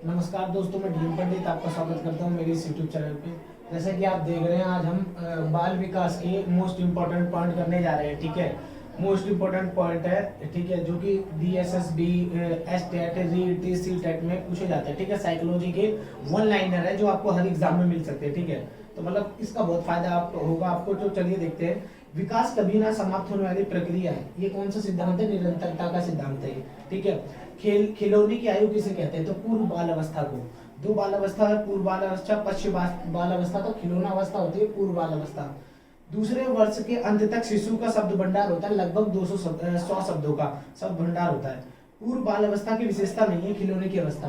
नमस्कार दोस्तों, मैं डीएम पंडित आपका स्वागत करता हूं मेरे इस यूट्यूब चैनल पे। जैसा कि आप देख रहे हैं, आज हम बाल विकास के मोस्ट इम्पोर्टेंट पॉइंट करने जा रहे हैं। ठीक है, मोस्ट इम्पोर्टेंट पॉइंट है, ठीक है, जो कि DSSB, STET, REIT, CTET में पूछे जाते हैं। ठीक है, साइकोलॉजी के वन लाइनर है जो आपको हर एग्जाम में मिल सकते हैं। ठीक है, तो मतलब इसका बहुत फायदा होगा आपको। तो चलिए देखते हैं। विकास कभी ना समाप्त होने वाली प्रक्रिया है। ये कौन सा सिद्धांत है? निरंतरता का सिद्धांत है। ठीक है, खिलौने की आयु किसे कहते हैं? तो पूर्व बाल अवस्था को। दो बाल अवस्था है, पूर्व बाल अवस्था, पश्चिम बाल अवस्था। तो खिलौना अवस्था होती है पूर्व बाल अवस्था। दूसरे वर्ष के अंत तक शिशु का शब्द भंडार होता है, लगभग 100 शब्दों का शब्द भंडार होता है। पूर्व बाल अवस्था की विशेषता नहीं है खिलौने की अवस्था।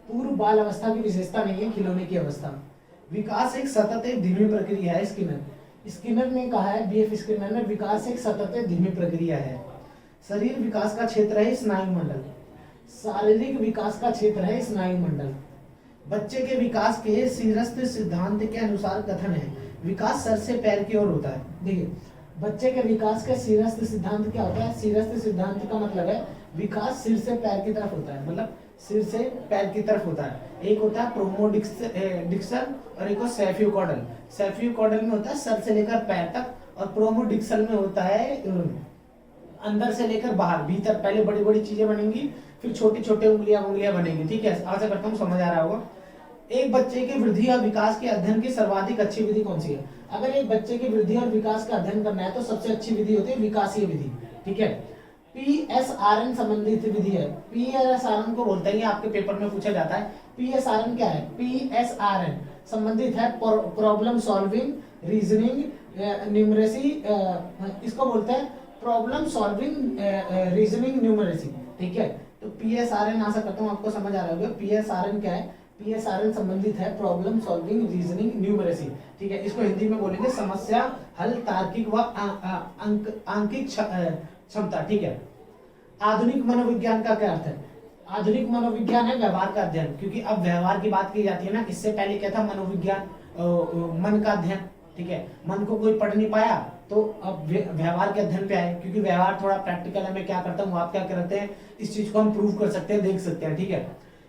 पूर्व बाल अवस्था की विशेषता नहीं है खिलौने की अवस्था। विकास एक सतत धीमी प्रक्रिया है। स्किनर ने कहा है, BF स्किनर ने, विकास एक सतत धीमी प्रक्रिया है। शरीर विकास का क्षेत्र है स्नायु मंडल। शारीरिक विकास का क्षेत्र है स्नायु मंडल। बच्चे के विकास के शीर्षस्थ सिद्धांत के अनुसार कथन है, विकास सर से पैर की ओर होता है। देखिए, बच्चे के विकास के शीर्षस्थ सिद्धांत क्या होता है? शीर्षस्थ सिद्धांत का मतलब है विकास सिर से पैर की तरफ होता है, मतलब सिर से पैर की तरफ होता है। एक होता है प्रोमोडिक्सन और एक सेफियोकॉडल। सेफियोकॉडल में होता है सर से लेकर पैर तक, और प्रोमोडिक्सल में होता है अंदर से लेकर बाहर भीतर। पहले बड़ी बड़ी चीजें बनेंगी, फिर छोटी छोटी उंगलियां बनेंगी। ठीक है, आशा करता हूँ समझ आ रहा होगा। एक बच्चे की वृद्धि और विकास के अध्ययन की सर्वाधिक अच्छी विधि कौन सी है? अगर एक बच्चे की वृद्धि और विकास का अध्ययन करना है तो सबसे अच्छी विधि होती है विकासीय विधि। ठीक है, PSRN संबंधित विधि है। PSRN को बोलते हैं, आपके पेपर में पूछा जाता है। PSRN क्या है? PSRN संबंधित है प्रॉब्लम सॉल्विंग, रीजनिंग, न्यूमरेसी। इसको बोलते हैं प्रॉब्लम सॉल्विंग, रीजनिंग, न्यूमरेसी। ठीक है, तो PSRN आशा करता हूँ आपको समझ आ रहा होगा। PSRN क्या है? PSRN संबंधित है प्रॉब्लम सॉल्विंग, रीजनिंग, न्यूमरेसी। ठीक है, इसको हिंदी में बोलेंगे समस्या हल, तार्किक व आंकिक क्षमता। ठीक है, आधुनिक मनोविज्ञान का क्या अर्थ है? आधुनिक मनोविज्ञान है व्यवहार का अध्ययन, क्योंकि अब व्यवहार की बात की जाती है ना। इससे पहले क्या था? मनोविज्ञान, मन का अध्ययन। ठीक है, मन को कोई पढ़ नहीं पाया तो अब व्यवहार के अध्ययन पे आए, क्योंकि व्यवहार थोड़ा प्रैक्टिकल है। मैं क्या करता हूँ, आप क्या करते हैं, इस चीज को हम प्रूव कर सकते हैं, देख सकते हैं। ठीक है,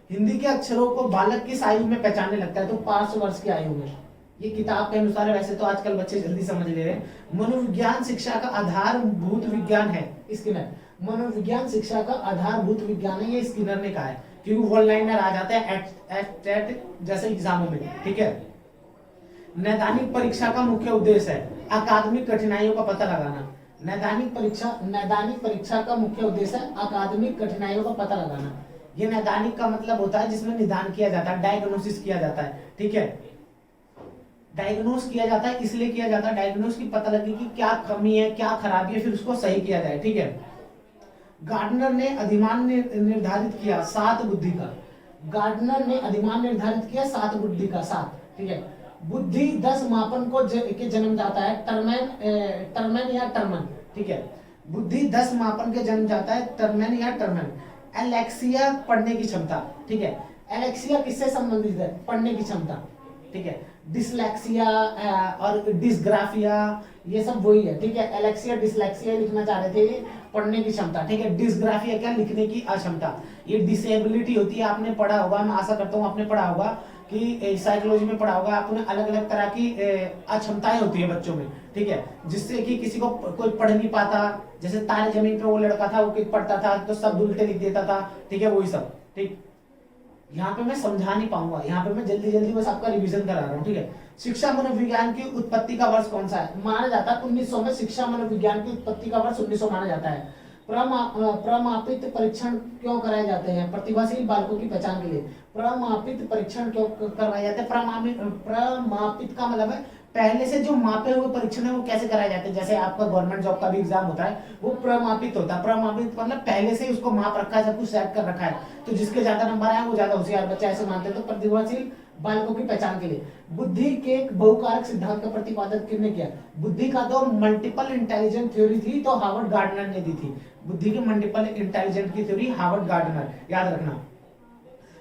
हिंदी के अक्षरों को बालक किस आयु में पहचानने लगता है? तो 5 वर्ष की आयु में। ये किताब के अनुसार है, वैसे तो आजकल बच्चे जल्दी समझ ले रहे हैं। मनोविज्ञान शिक्षा का आधारभूत विज्ञान है। स्किनर, मनोविज्ञान शिक्षा का आधारभूत विज्ञान है, ये स्किनर ने कहा है, क्योंकि वन लाइनर आ जाता है एट जैसे एग्जामों में। ठीक है, नैदानिक परीक्षा का मुख्य उद्देश्य है अकादमिक कठिनाइयों का पता लगाना। नैदानिक परीक्षा का मुख्य उद्देश्य है अकादमिक कठिनाइयों का पता लगाना। ये नैदानिक का मतलब होता है जिसमें निदान किया जाता है, डायग्नोसिस किया जाता है। ठीक है, डायग्नोस किया जाता है, इसलिए किया जाता है डायग्नोस की, पता लगे कि क्या कमी है, क्या खराबी है, फिर उसको सही किया जाए। ठीक है, गार्डनर ने अधिमान निर्धारित किया 7 बुद्धि का। गार्डनर ने अधिमान निर्धारित किया 7 बुद्धि का, 7। ठीक है, बुद्धि 10 मापन को के जन्म जाता है, टर्मेन या टर्मन। ठीक है, बुद्धि 10 मापन के जन्म जाता है, टर्मेन या टर्मन। एलेक्सिया, पढ़ने की क्षमता। ठीक है, एलेक्सिया किससे संबंधित है? पढ़ने की क्षमता। ठीक है, डिसलेक्सिया और डिसग्राफिया, ये सब वही है। ठीक है, एलेक्सिया डिसलेक्सिया लिखना चाह रहे थे, पढ़ने की क्षमता। ठीक है, डिसग्राफिया क्या? लिखने की अक्षमता। ये डिसेबिलिटी होती है, आपने पढ़ा होगा, मैं आशा करता हूँ आपने पढ़ा होगा कि साइकोलॉजी में पढ़ा होगा आपने, अलग अलग तरह की अक्षमताएं होती है बच्चों में। ठीक है, जिससे कि किसी को कोई पढ़ नहीं पाता, जैसे तारे जमीन पे वो लड़का था, वो पढ़ता था तो सब उल्टे लिख देता था। ठीक है, वही सब। ठीक, यहाँ पे मैं समझा नहीं पाऊंगा, यहाँ पे मैं जल्दी जल्दी बस आपका रिवीजन करा रहा हूँ। ठीक है, शिक्षा मनोविज्ञान की उत्पत्ति का वर्ष कौन सा है? माना जाता है 1900 में शिक्षा मनोविज्ञान की उत्पत्ति का वर्ष 1900 माना जाता है। प्रमापित परीक्षण क्यों कराए जाते हैं? प्रतिभाशाली बालकों की पहचान के लिए प्रमापित परीक्षण क्यों करवाए जाते हैं? प्रमापित का मतलब है पहले से जो मापे हुए परीक्षण है वो कैसे कराए जाते हैं। जैसे आपका गवर्नमेंट जॉब का भी एग्जाम होता है, वो प्रमापित होता है। प्रमापित मतलब पहले से उसको माप रखा है, सब कुछ सेट कर रखा है, तो जिसके ज्यादा नंबर आए वो ज्यादा होशियार बच्चा, ऐसे मानते हैं। तो प्रतिभाशील बालकों की पहचान के लिए बुद्धि के एक बहुकारक सिद्धांत का प्रतिपादन किसने किया? बुद्धि का तो मल्टीपल इंटेलिजेंट थ्योरी थी, तो हार्वर्ड गार्डनर ने दी थी। बुद्धि की मल्टीपल इंटेलिजेंट की थ्योरी हार्वर्ड गार्डनर, याद रखना।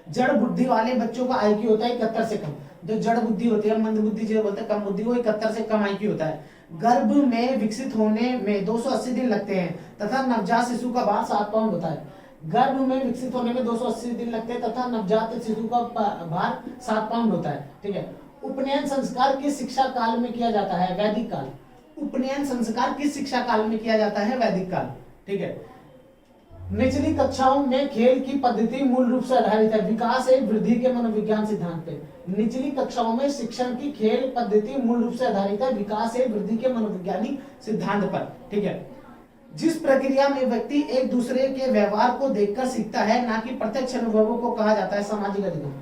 जड़ बुद्धि वाले बच्चों का IQ होता है 71 से कम। जो जड़ बुद्धि होती है, मंद बुद्धि जो बोलते हैं, कम बुद्धि, वो 71 से कम IQ होता है। गर्भ में विकसित होने में 280 दिन लगते हैं तथा नवजात शिशु का भार 7 पाउंड होता है। गर्भ में विकसित होने में 280 दिन लगते हैं तथा नवजात शिशु का भार 7 पाउंड होता है। ठीक है। उपनयन संस्कार किस शिक्षा काल में किया जाता है? वैदिक काल। उपनयन संस्कार किस शिक्षा काल में किया जाता है? वैदिक काल। ठीक है। निचली कक्षाओं में खेल की पद्धति मूल रूप से आधारित है विकास एवं वृद्धि के मनोविज्ञान सिद्धांत पे। निचली कक्षाओं में शिक्षण की खेल पद्धति मूल रूप से आधारित है विकास एवं वृद्धि के मनोवैज्ञानिक सिद्धांत पर। ठीक है। जिस प्रक्रिया में व्यक्ति एक दूसरे के व्यवहार को देखकर सीखता है ना कि प्रत्यक्ष अनुभवों को कहा जाता है सामाजिक अधिगम।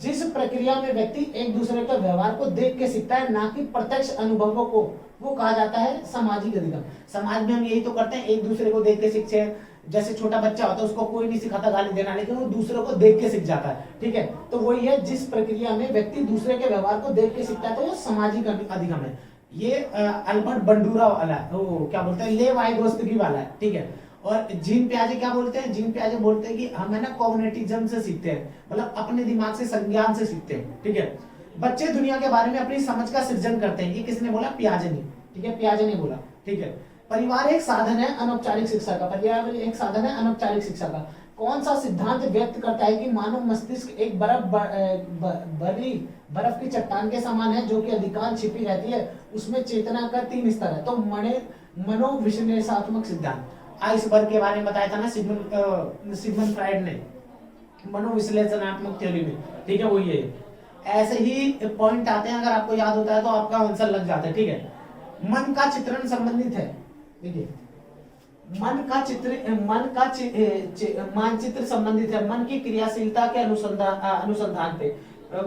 जिस प्रक्रिया में व्यक्ति एक दूसरे के व्यवहार को देख के सीखता है ना कि प्रत्यक्ष अनुभवों को, वो कहा जाता है सामाजिक अधिगम। समाज में हम यही तो करते हैं, एक दूसरे को देख के सीखते हैं। जैसे छोटा बच्चा होता है उसको कोई नहीं सिखाता गाली देना, लेकिन वो दूसरों को देख के सीख जाता है। ठीक है। तो वही है, जिस प्रक्रिया में व्यक्ति दूसरे के व्यवहार को देख के सीखता है तो वो सामाजिक अधिगम है। ये अल्बर्ट बंडूरा वाला, वो क्या बोलते हैं, ले वाइगोत्स्की वाला है। ठीक है। और जीन पियाजे क्या बोलते हैं? जीन पियाजे बोलते हैं कि हम है ना कॉग्निटिज्म से सीखते हैं, मतलब अपने दिमाग से, संज्ञान से सीखते हैं। ठीक है। बच्चे दुनिया के बारे में अपनी समझ का सृजन करते हैं। ये किसने बोला? पियाजे ने। ठीक है। पियाजे ने बोला। ठीक है। परिवार एक साधन है अनौपचारिक शिक्षा का। परिवार एक साधन है अनौपचारिक शिक्षा का। कौन सा सिद्धांत व्यक्त करता है कि मानव मस्तिष्क एक बर्फ की चट्टान के समान है जो कि अधिकांश छिपी रहती है, उसमें चेतना का 3 स्तर है। तो मनोविश्लेषणात्मक सिद्धांत, आइसबर्ग के बारे में बताया था ना सिगमंड फ्राइड ने, मनोविश्लेषणात्मक थ्योरी में। ठीक है। वो ये ऐसे ही पॉइंट आते हैं, अगर आपको याद होता है तो आपका आंसर लग जाता है। ठीक है। मन का चित्रण संबंधित है। देखिए, मानचित्र संबंधित है मन की क्रियाशीलता के अनुसंधान पे।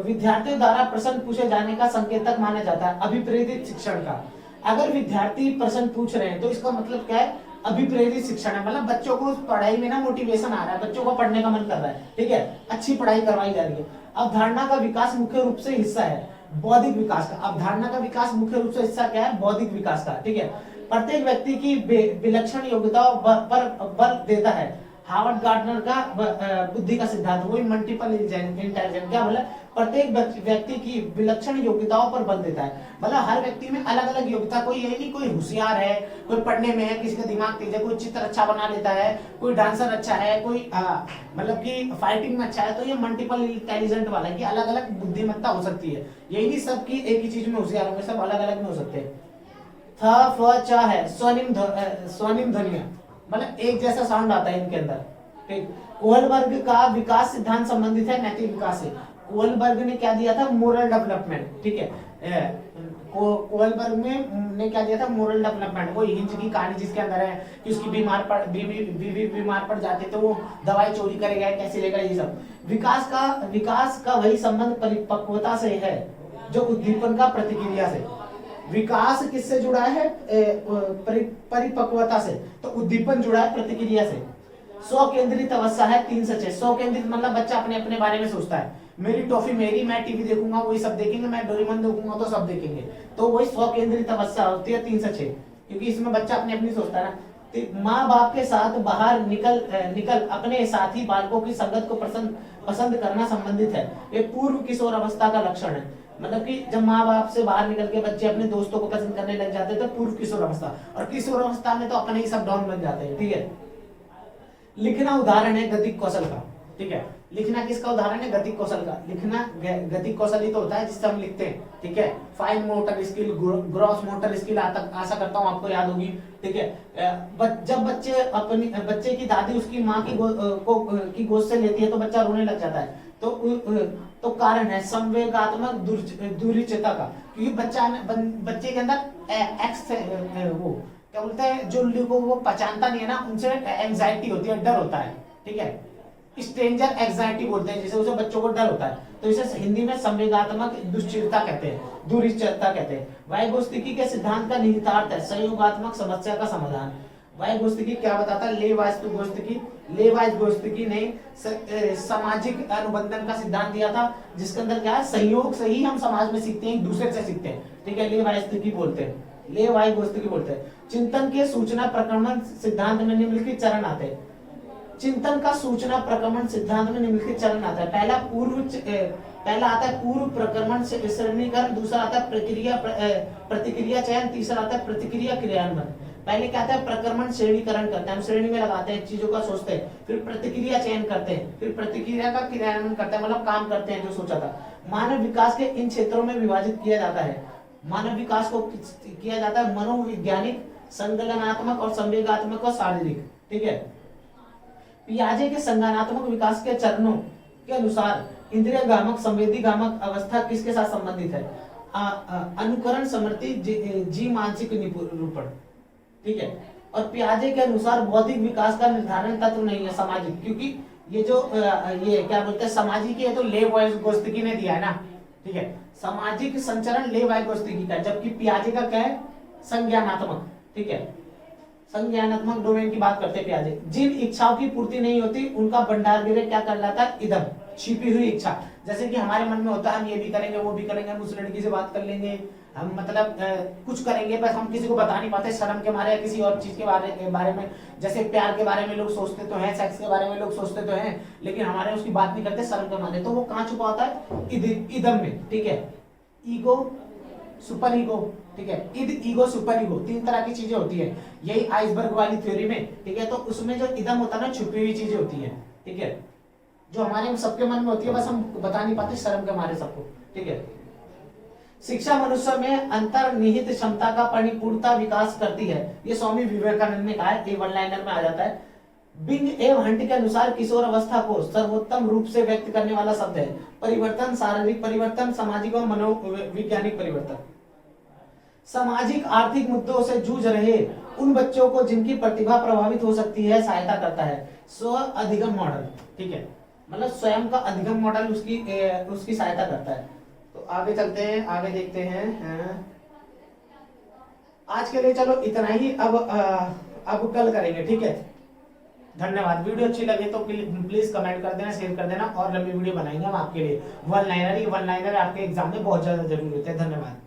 विद्यार्थियों द्वारा प्रश्न पूछे जाने का संकेतक माना जाता है अभिप्रेरित शिक्षण का। अगर विद्यार्थी प्रश्न पूछ रहे हैं तो इसका मतलब क्या है? अभिप्रेरित शिक्षण है, मतलब बच्चों को पढ़ाई में ना मोटिवेशन आ रहा है, बच्चों को पढ़ने का मन कर रहा है। ठीक है। अच्छी पढ़ाई करवाई जा रही है। अवधारणा का विकास मुख्य रूप से हिस्सा है बौद्धिक विकास का। अवधारणा का विकास मुख्य रूप से हिस्सा क्या है? बौद्धिक विकास का। ठीक है। प्रत्येक व्यक्ति की विलक्षण योग्यताओं पर बल देता है हार्वर्ड गार्डनर का बुद्धि का सिद्धांत, वही मल्टीपल इंटेलिजेंस। क्या बोला? प्रत्येक व्यक्ति की विलक्षण योग्यताओं पर बल देता है, मतलब हर व्यक्ति में अलग अलग योग्यता। कोई यही नहीं कोई होशियार है, कोई पढ़ने में है, किसी का दिमाग तेज है, कोई चित्र अच्छा बना लेता है, कोई डांसर अच्छा है, कोई मतलब कि फाइटिंग में अच्छा है। तो ये मल्टीपल इंटेलिजेंट वाला है कि अलग अलग बुद्धिमत्ता हो सकती है। यही नहीं सबकी एक ही चीज में होशियार होंगे, सब अलग अलग में हो सकते हैं। थ फ च है स्वनिम ध्वनियां, मतलब एक जैसा साउंड आता है इनके अंदर। ठीक। कोहलबर्ग का विकास सिद्धांत संबंधित है नैतिक विकास से। कोहलबर्ग ने क्या दिया था? Moral development. ठीक है। कोहलबर्ग ने क्या दिया था? Moral development. वो हिंज की कहानी जिसके अंदर है कि उसकी बीवी बीमार पड़ जाती तो वो दवाई चोरी करेगा, कैसे लेगा, ये सब। विकास का वही संबंध परिपक्वता से है जो उद्दीपन का प्रतिक्रिया से। विकास किससे जुड़ा है? परिपक्वता से। तो उद्दीपन जुड़ा है प्रतिक्रिया से। 100 केंद्रित अवस्था है 3 से 6। 100 केंद्रित मतलब बच्चा अपने अपने बारे में सोचता है, मेरी टॉफी मेरी, मैं टीवी देखूंगा वही सब देखेंगे, मैं डोरेमोन देखूंगा तो सब देखेंगे। तो वही 100 केंद्रित अवस्था होती है 3 से 6, क्योंकि इसमें बच्चा अपने अपनी सोचता है ना। तो माँ बाप के साथ बाहर निकल अपने साथी बालकों की संगत को पसंद करना संबंधित है। ये पूर्व किशोर अवस्था का लक्षण है, मतलब कि जब माँ बाप से बाहर निकल के बच्चे अपने दोस्तों को पसंद करने लग जाते हैं तो पूर्व किशोर अवस्था। और किशोर अवस्था में तो अपने ही सब डॉन बन जाते हैं। ठीक है। लिखना उदाहरण है गतिक कौशल का। ठीक है। लिखना किसका उदाहरण है? गतिक कौशल का। लिखना गतिक कौशल ही तो होता है जिससे हम लिखते हैं। ठीक है। Fine motor skill, gross motor skill, आशा करता हूँ आपको याद होगी। ठीक है। जब बच्चे की दादी उसकी माँ की गोद से लेती है तो बच्चा रोने लग जाता है। तो कारण है संवेगात्मक दुर्चिता का, क्योंकि बच्चे के अंदर वो क्या बोलते हैं, जो लोगों को पहचानता नहीं है ना, उनसे एंजाइटी होती है, डर होता है। ठीक है। स्ट्रेंजर एंजाइटी बोलते हैं, जैसे उसे बच्चों को डर होता है, तो इसे हिंदी में संवेगात्मक दुश्चिरता कहते हैं, दुरिश्चरता कहते हैं। वाइगोत्स्की के सिद्धांत का निहितार्थ है सहयोगात्मक समस्या का समाधान। वाइगोत्स्की क्या बताता है? लेवाइगोत्स्की ने सामाजिक अनुबंधन का सिद्धांत दिया था, जिसके अंदर क्या है? सहयोग से ही हम समाज में सीखते हैं, एक दूसरे से सीखते हैं। ठीक है। लेवाइगोत्स्की बोलते हैं। चिंतन के सूचना प्रक्रमण सिद्धांत में निम्नलिखित चरण आते हैं। चिंतन का सूचना प्रक्रमण सिद्धांत में निम्नलिखित चरण आता है। पहला आता है पूर्व प्रक्रमण श्रेणीकरण, दूसरा आता है प्रतिक्रिया चयन, तीसरा आता है प्रतिक्रिया क्रियान्वयन। पहले क्या आता है, प्रक्रमण श्रेणीकरण करते हैं, हम श्रेणी में लगाते हैं चीजों का, सोचते हैं, फिर प्रतिक्रिया चयन करते हैं, फिर प्रतिक्रिया का क्रियान्वयन करते हैं, मतलब काम करते हैं जो सोचा था। मानव विकास के इन क्षेत्रों में विभाजित किया जाता है। मानव विकास को किया जाता है मनोवैज्ञानिक, संगलनात्मक और संवेगात्मक और शारीरिक। ठीक है, पियाजे के संज्ञानात्मक विकास के चरणों के अनुसार इंद्रिय गामक संवेदी गामक अवस्था किसके साथ संबंधित है, अनुकरण, स्मृति, जी मानसिक निरूपण। ठीक है, और पियाजे के अनुसार बौद्धिक विकास का निर्धारण तत्व नहीं है सामाजिक, क्योंकि ये जो ये क्या बोलते हैं सामाजिक, ये तो लेव वाइगोत्स्की ने दिया है ना। ठीक है, सामाजिक संचरण लेव वाइगोत्स्की का, जबकि पियाजे का क्या है, संज्ञानात्मक। ठीक है, संज्ञानात्मक डोमेन की बात करते हैं पियाजे। जिन इच्छाओं की पूर्ति नहीं होती उनका भंडार गृह क्या कर लाता है, इदम, छिपी हुई इच्छा। जैसे कि हमारे मन में होता है हम ये भी करेंगे वो भी करेंगे, हम उस लड़की से बात कर लेंगे, हम मतलब कुछ करेंगे, बस हम किसी को बता नहीं पाते शर्म के मारे या किसी और चीज के बारे में। जैसे प्यार के बारे में लोग सोचते तो हैं, सेक्स के बारे में लोग सोचते तो हैं, लेकिन हमारे उसकी बात नहीं करते शर्म के मारे। तो वो कहाँ छुपा होता है, इदम में। ठीक है, ईगो, सुपर ईगो। ठीक है, इद, ईगो, सुपर ईगो, तीन तरह की चीजें होती है, यही आइसबर्ग वाली थ्योरी में। ठीक है, तो उसमें जो इदम होता है ना, छुपी हुई चीजें होती है। ठीक है, जो हमारे सबके मन में होती है, बस हम बता नहीं पाते शर्म के मारे सबको। ठीक है, शिक्षा मनुष्य में अंतर्निहित क्षमता का परिपूर्णता विकास करती है, ये स्वामी विवेकानंद ने कहा है, ये वन लाइनर में आ जाता है। बिंग एवं हंट के अनुसार किशोर अवस्था को सर्वोत्तम रूप से व्यक्त करने वाला शब्द है परिवर्तन, शारीरिक परिवर्तन, सामाजिक और मनोवैज्ञानिक परिवर्तन। सामाजिक आर्थिक मुद्दों से जूझ रहे उन बच्चों को जिनकी प्रतिभा प्रभावित हो सकती है सहायता करता है स्व अधिगम मॉडल। ठीक है, मतलब स्वयं का अधिगम मॉडल उसकी सहायता करता है। तो आगे चलते हैं, आगे देखते हैं। आज के लिए चलो इतना ही, अब कल करेंगे। ठीक है, धन्यवाद। वीडियो अच्छी लगे तो प्लीज कमेंट कर देना, शेयर कर देना, और लंबी वीडियो बनाएंगे हम आपके लिए। वन लाइनर आपके एग्जाम में बहुत ज्यादा जरूरी होते हैं। धन्यवाद।